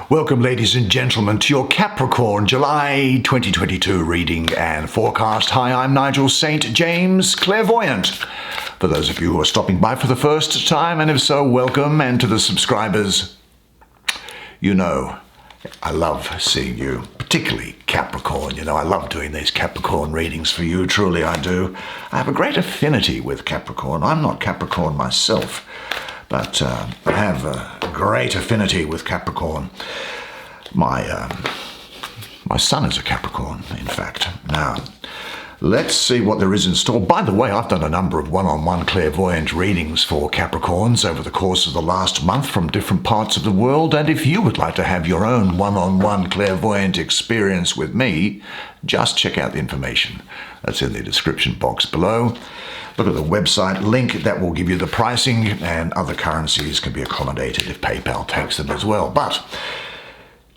Welcome, ladies and gentlemen, to your Capricorn July 2022 reading and forecast. Hi, I'm Nigel Saint James, clairvoyant. For those of you who are stopping by for the first time, and if so, welcome. And to the subscribers, you know, I love seeing you, particularly Capricorn. You know, I love doing these Capricorn readings for you, truly I do. I have a great affinity with Capricorn. I'm not Capricorn myself, but I have a great affinity with Capricorn. My son is a Capricorn, in fact. Now, let's see what there is in store. By the way, I've done a number of one-on-one clairvoyant readings for Capricorns over the course of the last month from different parts of the world. And if you would like to have your own one-on-one clairvoyant experience with me, just check out the information that's in the description box below. Look at the website link. That will give you the pricing, and other currencies can be accommodated if PayPal takes them as well. But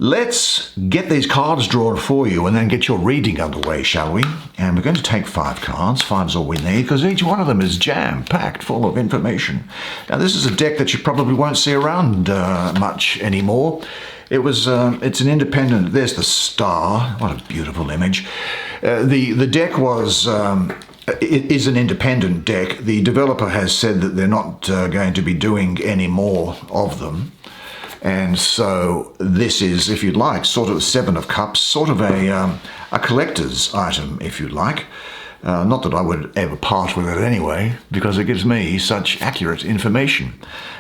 let's get these cards drawn for you and then get your reading underway, shall we? And we're going to take 5 cards. 5's all we need, because each one of them is jam-packed full of information. Now, this is a deck that you probably won't see around much anymore. It's an independent. There's the star. What a beautiful image. The deck was. It is an independent deck. The developer has said that they're not going to be doing any more of them. And so this is, if you'd like, sort of 7 of Cups, sort of a collector's item, if you'd like. Not that I would ever part with it anyway, because it gives me such accurate information.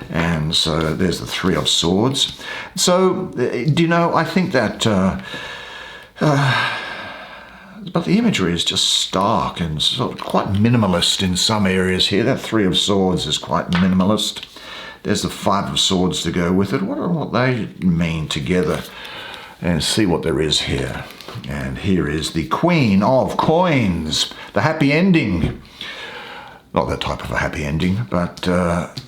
And so there's the 3 of Swords. So, do you know, I think that... but the imagery is just stark and sort of quite minimalist in some areas here. That 3 of Swords is quite minimalist. There's the 5 of Swords to go with it. What they mean together, and see what there is here. And here is the Queen of Coins, the happy ending. Not that type of a happy ending, but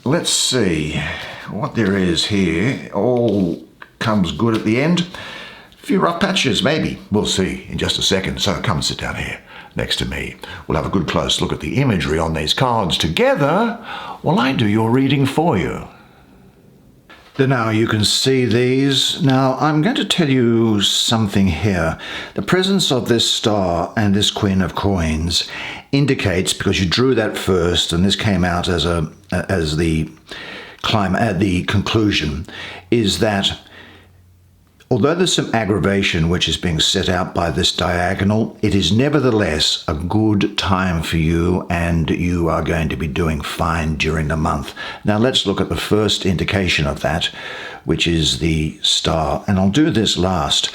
let's see what there is here. All comes good at the end. A few rough patches, maybe. We'll see in just a second. So come and sit down here next to me. We'll have a good close look at the imagery on these cards together while I do your reading for you. Now you can see these. Now I'm going to tell you something here. The presence of this star and this Queen of Coins indicates, because you drew that first and this came out as the conclusion, is that although there's some aggravation which is being set out by this diagonal, it is nevertheless a good time for you, and you are going to be doing fine during the month. Now let's look at the first indication of that, which is the star. And I'll do this last.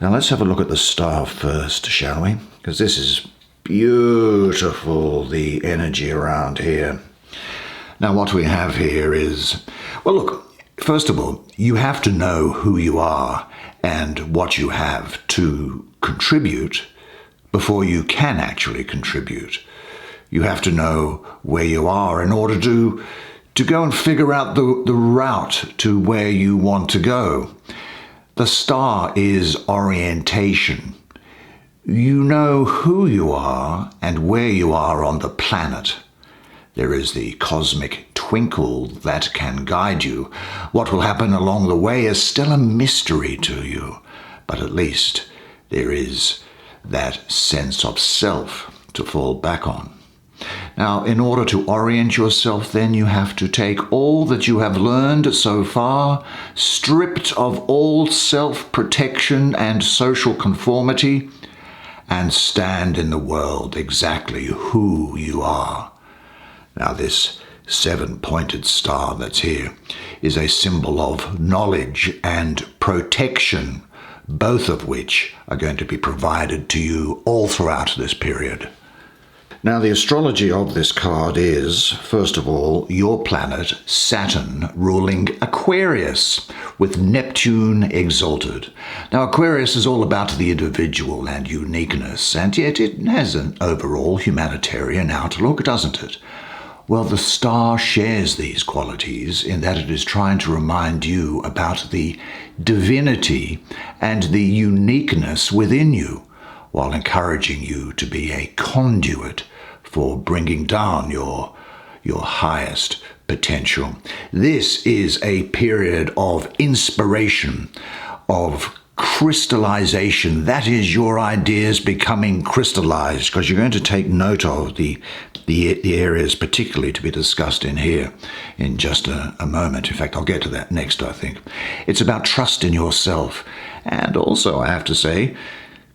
Now let's have a look at the star first, shall we? Because this is beautiful, the energy around here. Now what we have here is, well, look, first of all, you have to know who you are and what you have to contribute before you can actually contribute. You have to know where you are in order to go and figure out the route to where you want to go. The star is orientation. You know who you are and where you are on the planet. There is the cosmic twinkle that can guide you. What will happen along the way is still a mystery to you, but at least there is that sense of self to fall back on. Now, in order to orient yourself, then you have to take all that you have learned so far, stripped of all self-protection and social conformity, and stand in the world exactly who you are. Now, this 7-pointed star that's here is a symbol of knowledge and protection, both of which are going to be provided to you all throughout this period. Now, the astrology of this card is, first of all, your planet, Saturn, ruling Aquarius, with Neptune exalted. Now, Aquarius is all about the individual and uniqueness, and yet it has an overall humanitarian outlook, doesn't it? Well, the star shares these qualities in that it is trying to remind you about the divinity and the uniqueness within you, while encouraging you to be a conduit for bringing down your highest potential. This is a period of inspiration, of crystallization. That is your ideas becoming crystallized, because you're going to take note of the areas particularly to be discussed in here in just a moment. In fact, I'll get to that next, I think. It's about trust in yourself. And also, I have to say,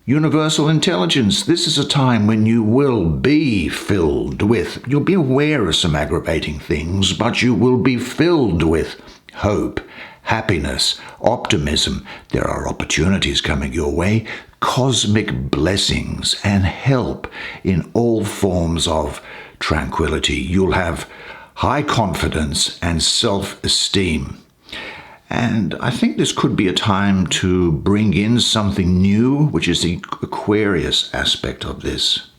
universal intelligence. This is a time when you will be filled with, you'll be aware of some aggravating things, but you will be filled with hope, happiness, optimism. There are opportunities coming your way, cosmic blessings and help in all forms of tranquility. You'll have high confidence and self-esteem. And I think this could be a time to bring in something new, which is the Aquarius aspect of this.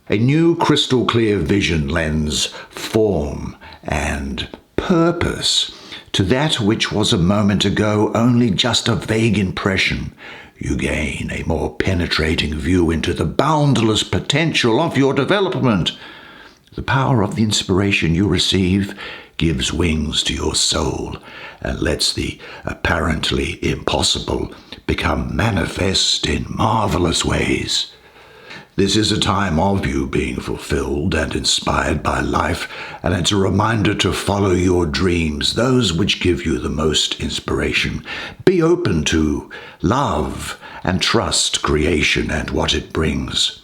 A new crystal clear vision lends form and purpose to that which was a moment ago only just a vague impression. You gain a more penetrating view into the boundless potential of your development. The power of the inspiration you receive gives wings to your soul and lets the apparently impossible become manifest in marvelous ways. This is a time of you being fulfilled and inspired by life, and it's a reminder to follow your dreams, those which give you the most inspiration. Be open to love and trust creation and what it brings.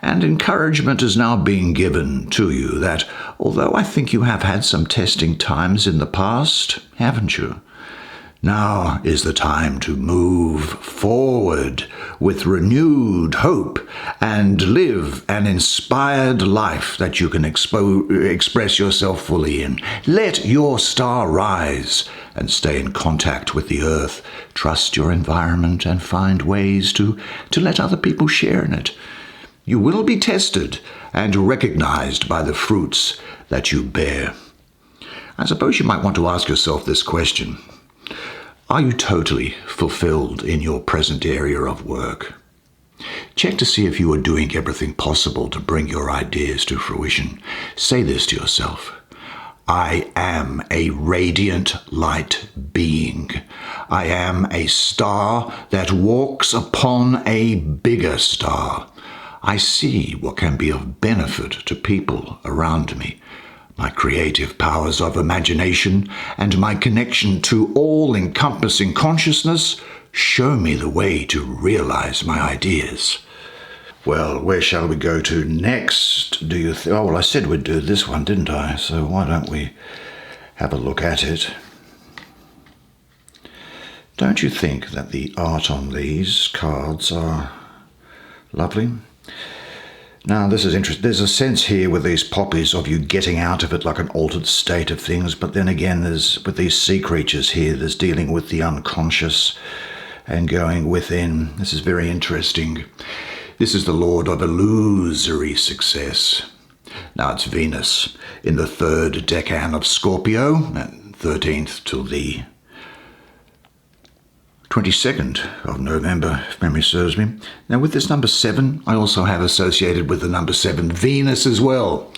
And encouragement is now being given to you that, although I think you have had some testing times in the past, haven't you? Now is the time to move forward with renewed hope and live an inspired life that you can express yourself fully in. Let your star rise and stay in contact with the earth. Trust your environment and find ways to let other people share in it. You will be tested and recognized by the fruits that you bear. I suppose you might want to ask yourself this question. Are you totally fulfilled in your present area of work? Check to see if you are doing everything possible to bring your ideas to fruition. Say this to yourself. I am a radiant light being. I am a star that walks upon a bigger star. I see what can be of benefit to people around me. My creative powers of imagination and my connection to all-encompassing consciousness show me the way to realize my ideas. Well, where shall we go to next, do you think? Oh, well, I said we'd do this one, didn't I? So why don't we have a look at it? Don't you think that the art on these cards are lovely? Now, this is interesting. There's a sense here with these poppies of you getting out of it like an altered state of things. But then again, there's with these sea creatures here, there's dealing with the unconscious and going within. This is very interesting. This is the Lord of illusory success. Now, it's Venus in the third decan of Scorpio, 13th till the 22nd of November, if memory serves me. Now, with this number 7, I also have associated with the number 7 Venus as well.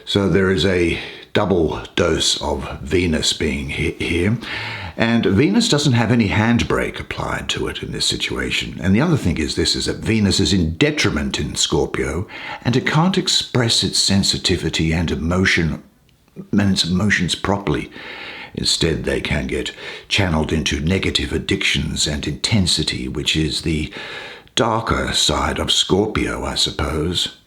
So there is a double dose of Venus being here. And Venus doesn't have any handbrake applied to it in this situation. And the other thing is this, is that Venus is in detriment in Scorpio, and it can't express its sensitivity and its emotions properly. Instead, they can get channeled into negative addictions and intensity, which is the darker side of Scorpio, I suppose.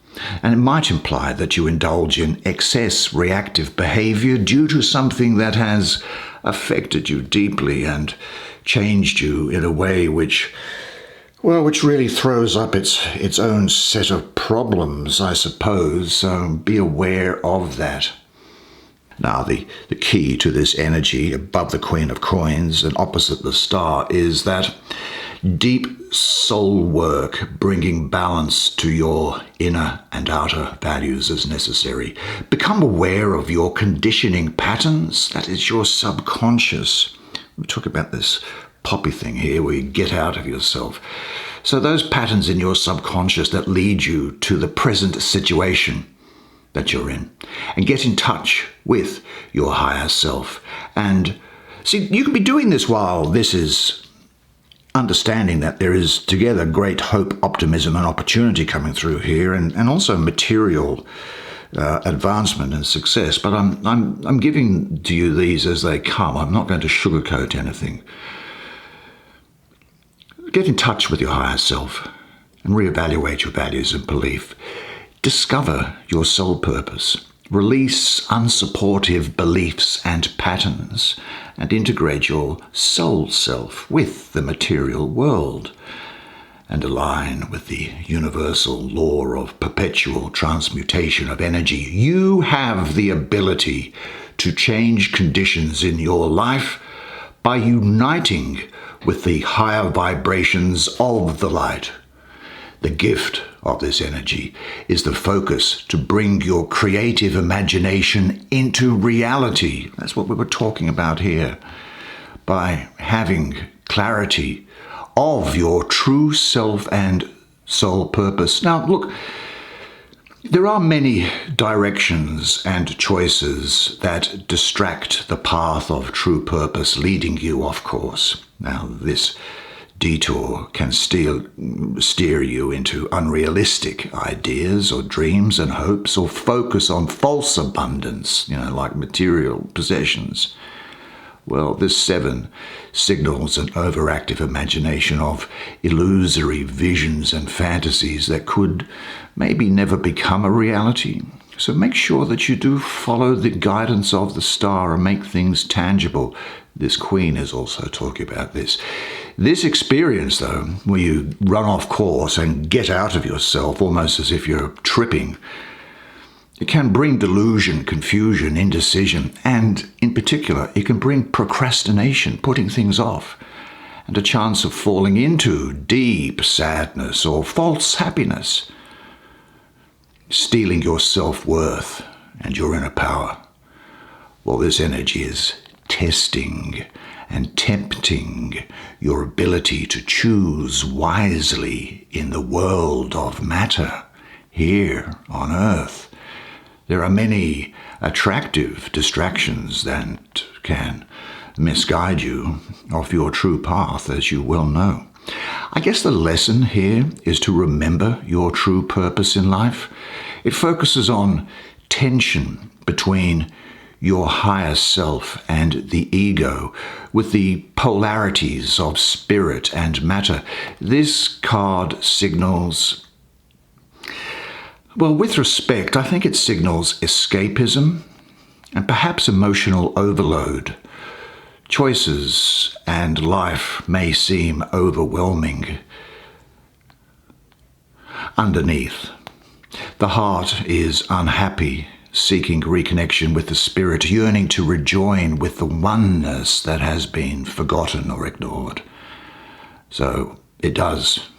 And it might imply that you indulge in excess reactive behavior due to something that has affected you deeply and changed you in a way which really throws up its own set of problems, I suppose. So be aware of that. Now, the key to this energy above the Queen of Coins and opposite the star is that deep soul work, bringing balance to your inner and outer values as necessary. Become aware of your conditioning patterns. That is your subconscious. We talk about this poppy thing here where you get out of yourself. So those patterns in your subconscious that lead you to the present situation that you're in, and get in touch with your higher self. And see, you can be doing this while this is understanding that there is together great hope, optimism and opportunity coming through here, and also material advancement and success. But I'm giving to you these as they come. I'm not going to sugarcoat anything. Get in touch with your higher self and reevaluate your values and belief. Discover your soul purpose. Release unsupportive beliefs and patterns and integrate your soul self with the material world and align with the universal law of perpetual transmutation of energy. You have the ability to change conditions in your life by uniting with the higher vibrations of the light. The gift of this energy is the focus to bring your creative imagination into reality. That's what we were talking about here. By having clarity of your true self and soul purpose. Now, look, there are many directions and choices that distract the path of true purpose, leading you off course. Now, this detour can steer you into unrealistic ideas or dreams and hopes, or focus on false abundance, like material possessions. Well, this 7 signals an overactive imagination of illusory visions and fantasies that could maybe never become a reality. So make sure that you do follow the guidance of the star and make things tangible. This Queen is also talking about this. This experience, though, where you run off course and get out of yourself almost as if you're tripping, it can bring delusion, confusion, indecision, and in particular, it can bring procrastination, putting things off, and a chance of falling into deep sadness or false happiness, stealing your self-worth and your inner power. Well, this energy is testing and tempting your ability to choose wisely in the world of matter here on Earth. There are many attractive distractions that can misguide you off your true path, as you well know. I guess the lesson here is to remember your true purpose in life. It focuses on tension between your higher self and the ego, with the polarities of spirit and matter. This card signals, well, with respect, I think it signals escapism and perhaps emotional overload. Choices and life may seem overwhelming. Underneath, the heart is unhappy, seeking reconnection with the spirit, yearning to rejoin with the oneness that has been forgotten or ignored. So it does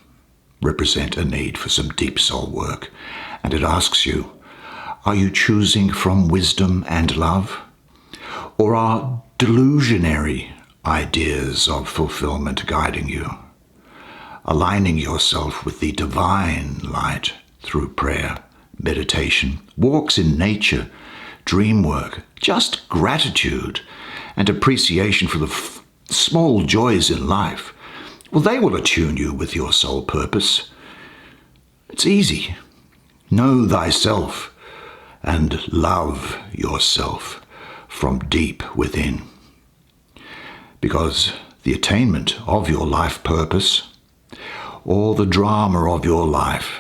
represent a need for some deep soul work. And it asks you, are you choosing from wisdom and love? Or are delusionary ideas of fulfillment guiding you? Aligning yourself with the divine light through prayer, meditation, walks in nature, dream work, just gratitude and appreciation for the small joys in life. Well, they will attune you with your soul purpose. It's easy. Know thyself and love yourself from deep within. Because the attainment of your life purpose, or the drama of your life,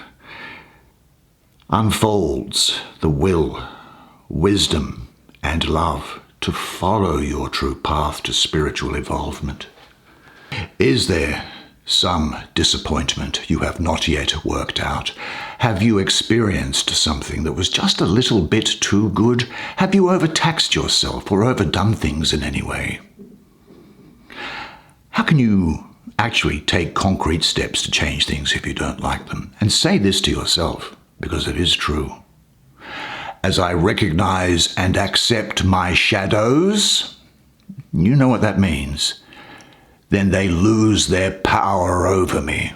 unfolds the will, wisdom, and love to follow your true path to spiritual involvement. Is there some disappointment you have not yet worked out? Have you experienced something that was just a little bit too good? Have you overtaxed yourself or overdone things in any way? How can you actually take concrete steps to change things if you don't like them? And say this to yourself, because it is true. As I recognize and accept my shadows, you know what that means, then they lose their power over me.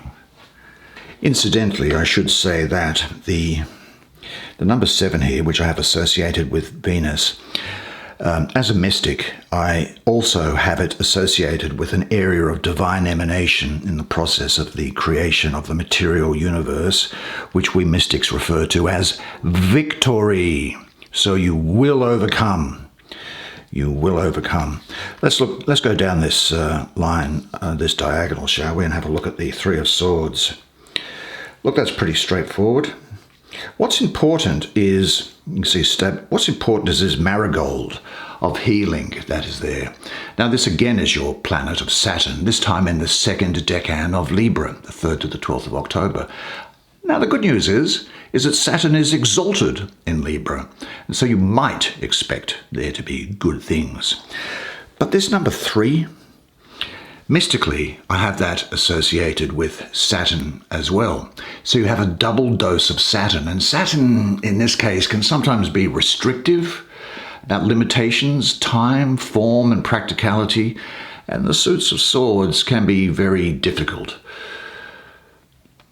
Incidentally, I should say that the number 7 here, which I have associated with Venus, As a mystic, I also have it associated with an area of divine emanation in the process of the creation of the material universe, which we mystics refer to as victory. So you will overcome. You will overcome. Let's go down this line, this diagonal, shall we, and have a look at the Three of Swords. Look, that's pretty straightforward. What's important is, you can see, what's important is this marigold of healing that is there. Now, this again is your planet of Saturn, this time in the second decan of Libra, the 3rd to the 12th of October. Now, the good news is that Saturn is exalted in Libra, and so you might expect there to be good things. But this number 3, mystically, I have that associated with Saturn as well. So you have a double dose of Saturn, and Saturn, in this case, can sometimes be restrictive about limitations, time, form, and practicality, and the suits of swords can be very difficult.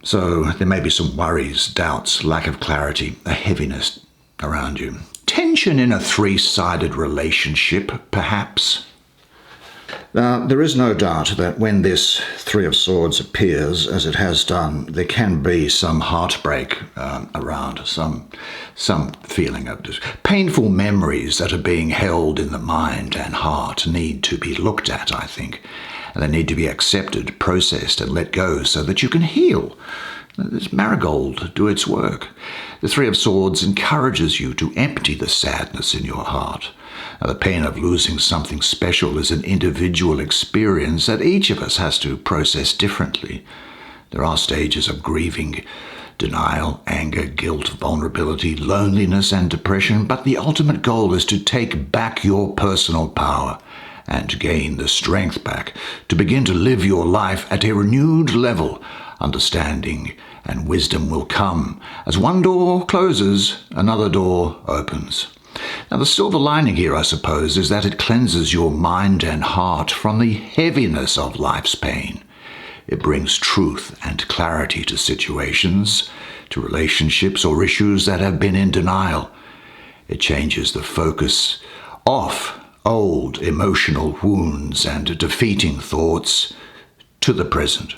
So there may be some worries, doubts, lack of clarity, a heaviness around you. Tension in a three-sided relationship, perhaps. Now, there is no doubt that when this Three of Swords appears, as it has done, there can be some heartbreak around, some feeling of painful memories that are being held in the mind and heart need to be looked at, I think. And they need to be accepted, processed, and let go so that you can heal. This marigold do its work. The Three of Swords encourages you to empty the sadness in your heart. Now, the pain of losing something special is an individual experience that each of us has to process differently. There are stages of grieving, denial, anger, guilt, vulnerability, loneliness, and depression, but the ultimate goal is to take back your personal power and gain the strength back to begin to live your life at a renewed level. Understanding and wisdom will come. As one door closes, another door opens. Now, the silver lining here, I suppose, is that it cleanses your mind and heart from the heaviness of life's pain. It brings truth and clarity to situations, to relationships or issues that have been in denial. It changes the focus off old emotional wounds and defeating thoughts to the present.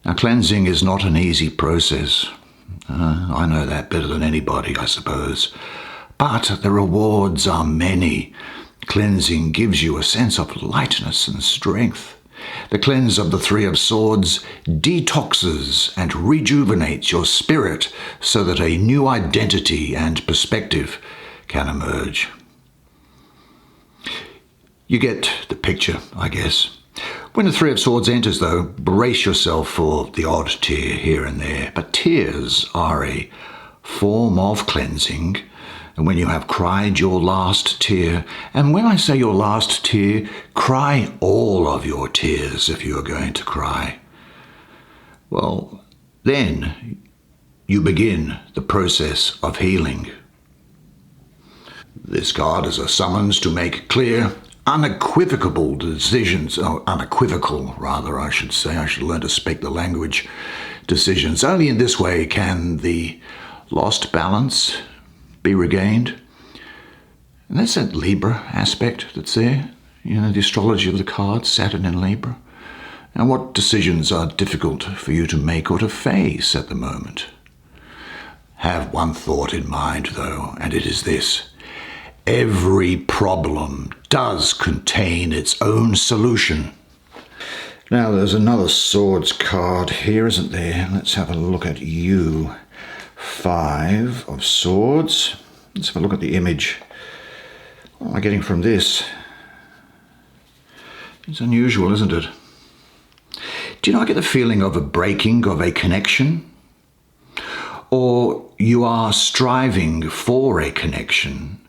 Now, cleansing is not an easy process. I know that better than anybody, I suppose. But the rewards are many. Cleansing gives you a sense of lightness and strength. The cleanse of the Three of Swords detoxes and rejuvenates your spirit so that a new identity and perspective can emerge. You get the picture, I guess. When the Three of Swords enters, though, brace yourself for the odd tear here and there. But tears are a form of cleansing. And when you have cried your last tear, and when I say your last tear, cry all of your tears if you are going to cry. Well, then you begin the process of healing. This card is a summons to make clear, unequivocal decisions, unequivocal rather, I should say. I should learn to speak the language. Decisions. Only in this way can the lost balance be regained. And that's that Libra aspect that's there. You know, the astrology of the cards, Saturn in Libra. And what decisions are difficult for you to make or to face at the moment? Have one thought in mind, though, and it is this. Every problem does contain its own solution. Now, there's another Swords card here, isn't there? Let's have a look at you. Five of Swords. Let's have a look at the image. What am I getting from this? It's unusual, isn't it? Do you know, I get the feeling of a breaking of a connection? Or you are striving for a connection,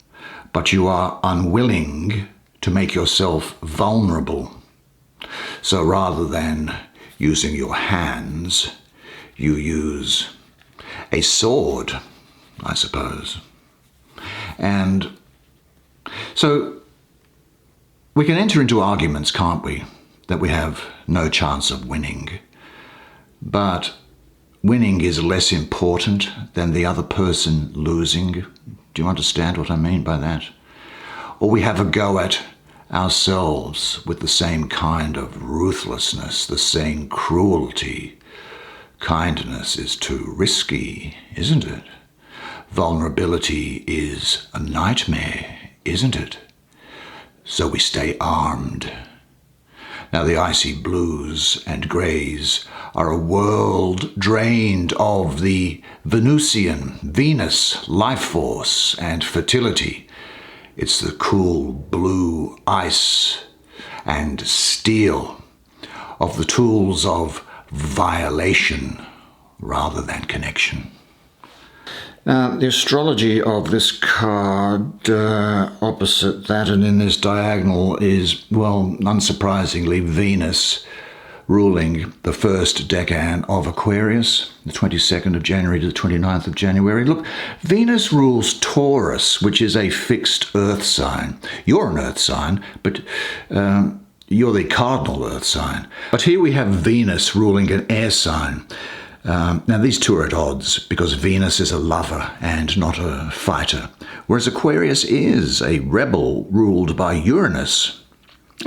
but you are unwilling to make yourself vulnerable. So rather than using your hands, you use a sword, I suppose. And so we can enter into arguments, can't we, that we have no chance of winning. But winning is less important than the other person losing. Do you understand what I mean by that? or we have a go at ourselves with the same kind of ruthlessness, the same cruelty. Kindness is too risky, isn't it? Vulnerability is a nightmare, isn't it? So we stay armed. Now the icy blues and greys are a world drained of the Venusian, Venus, life force and fertility. It's the cool blue ice and steel of the tools of violation rather than connection. Now, the astrology of this card opposite that and in this diagonal is, well, unsurprisingly, Venus ruling the first decan of Aquarius, the 22nd of January to the 29th of January. Look, Venus rules Taurus, which is a fixed earth sign. You're an earth sign, but you're the cardinal earth sign. But here we have Venus ruling an air sign. Now, these two are at odds because Venus is a lover and not a fighter, whereas Aquarius is a rebel ruled by Uranus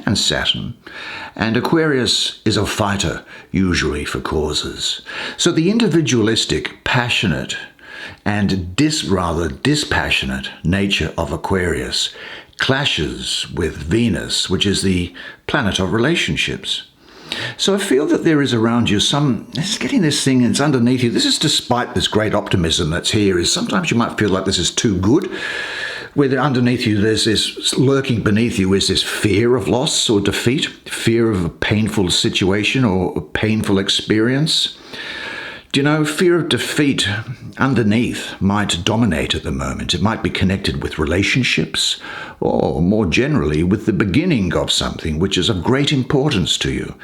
and Saturn, and Aquarius is a fighter, usually for causes. So the individualistic, passionate, and rather dispassionate nature of Aquarius clashes with Venus, which is the planet of relationships. So I feel that there is around you it's getting this thing, it's underneath you. This is despite this great optimism that's here, is sometimes you might feel like this is too good, where underneath you there's this, lurking beneath you is this fear of loss or defeat, fear of a painful situation or a painful experience. Do you know, fear of defeat underneath might dominate at the moment. It might be connected with relationships or more generally with the beginning of something which is of great importance to you.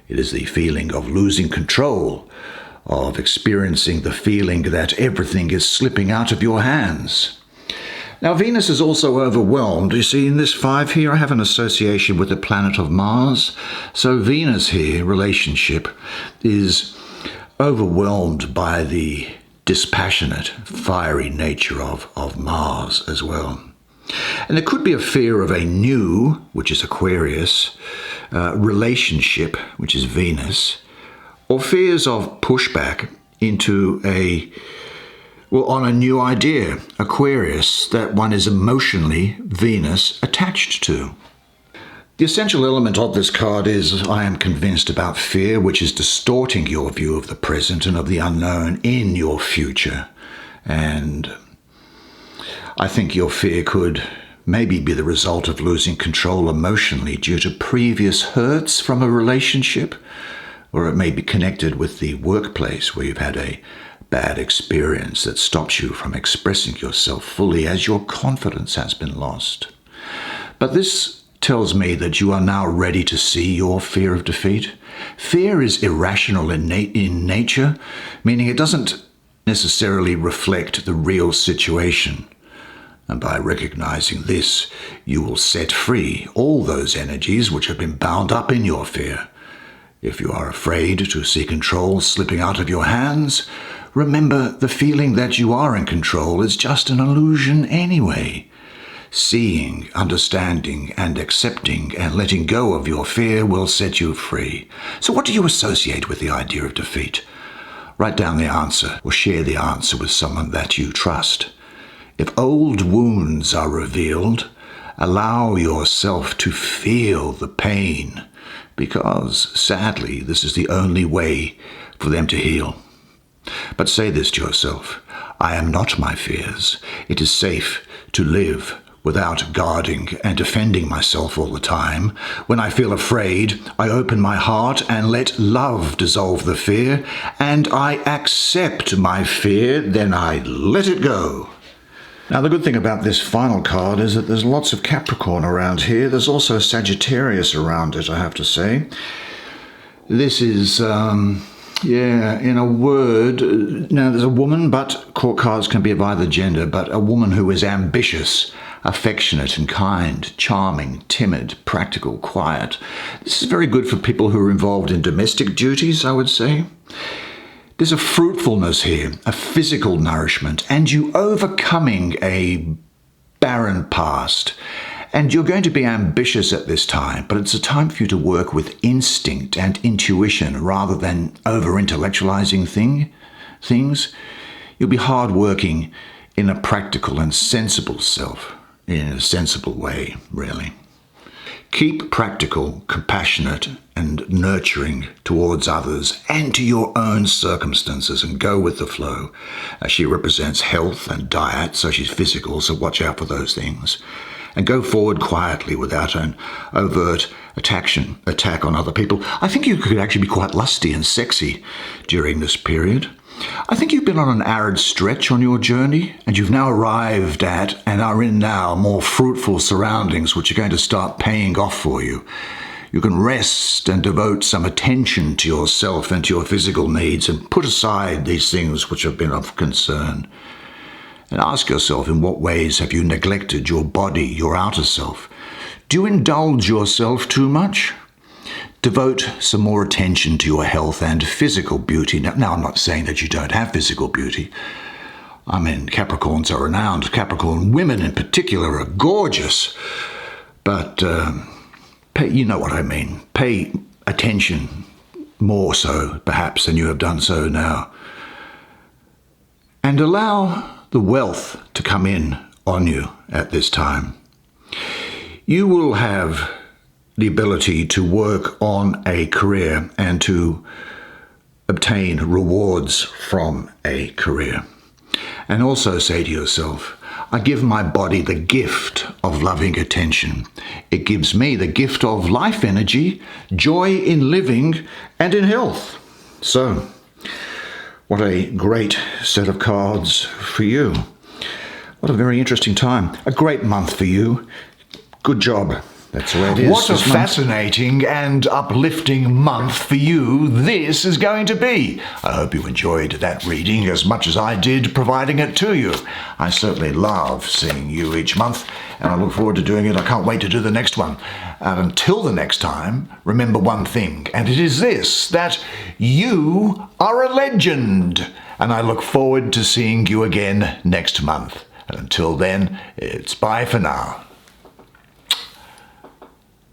It is the feeling of losing control, of experiencing the feeling that everything is slipping out of your hands. Now, Venus is also overwhelmed. You see, in this 5 here, I have an association with the planet of Mars. So Venus here, relationship, is overwhelmed by the dispassionate, fiery nature of Mars as well. And there could be a fear of a new, which is Aquarius, relationship, which is Venus, or fears of pushback into on a new idea, Aquarius, that one is emotionally, Venus, attached to. The essential element of this card is, I am convinced, about fear, which is distorting your view of the present and of the unknown in your future. And I think your fear could maybe be the result of losing control emotionally due to previous hurts from a relationship, or it may be connected with the workplace where you've had a bad experience that stops you from expressing yourself fully as your confidence has been lost. But this tells me that you are now ready to see your fear of defeat. Fear is irrational in nature, meaning it doesn't necessarily reflect the real situation. And by recognizing this, you will set free all those energies which have been bound up in your fear. If you are afraid to see control slipping out of your hands, remember the feeling that you are in control is just an illusion anyway. Seeing, understanding, and accepting and letting go of your fear will set you free. So what do you associate with the idea of defeat? Write down the answer or share the answer with someone that you trust. If old wounds are revealed, allow yourself to feel the pain, because sadly, this is the only way for them to heal. But say this to yourself: I am not my fears. It is safe to live without guarding and defending myself all the time. When I feel afraid, I open my heart and let love dissolve the fear, and I accept my fear, then I let it go. Now, the good thing about this final card is that there's lots of Capricorn around here. There's also Sagittarius around it, I have to say. This is, in a word, now there's a woman, but court cards can be of either gender, but a woman who is ambitious, affectionate and kind, charming, timid, practical, quiet. This is very good for people who are involved in domestic duties, I would say. There's a fruitfulness here, a physical nourishment, and you overcoming a barren past And you're going to be ambitious at this time, but it's a time for you to work with instinct and intuition rather than over-intellectualizing things. You'll be hard-working in a practical and sensible self, in a sensible way, really. Keep practical, compassionate, and nurturing towards others and to your own circumstances, and go with the flow. She represents health and diet, so she's physical, so watch out for those things. And go forward quietly without an overt attack on other people. I think you could actually be quite lusty and sexy during this period. I think you've been on an arid stretch on your journey, and you've now arrived at and are in now more fruitful surroundings which are going to start paying off for you. You can rest and devote some attention to yourself and to your physical needs and put aside these things which have been of concern. And ask yourself, in what ways have you neglected your body, your outer self? Do you indulge yourself too much? Devote some more attention to your health and physical beauty. Now, I'm not saying that you don't have physical beauty. I mean, Capricorns are renowned. Capricorn women in particular are gorgeous. But, you know what I mean. Pay attention more so, perhaps, than you have done so now. And allow the wealth to come in on you at this time. You will have the ability to work on a career and to obtain rewards from a career. And also say to yourself, I give my body the gift of loving attention. It gives me the gift of life energy, joy in living, and in health. So, what a great set of cards for you. What a very interesting time. A great month for you. Good job. That's the way it is. What a fascinating and uplifting month for you this is going to be. I hope you enjoyed that reading as much as I did providing it to you. I certainly love seeing you each month, and I look forward to doing it. I can't wait to do the next one. And until the next time, remember one thing, and it is this, that you are a legend. And I look forward to seeing you again next month. And until then, it's bye for now.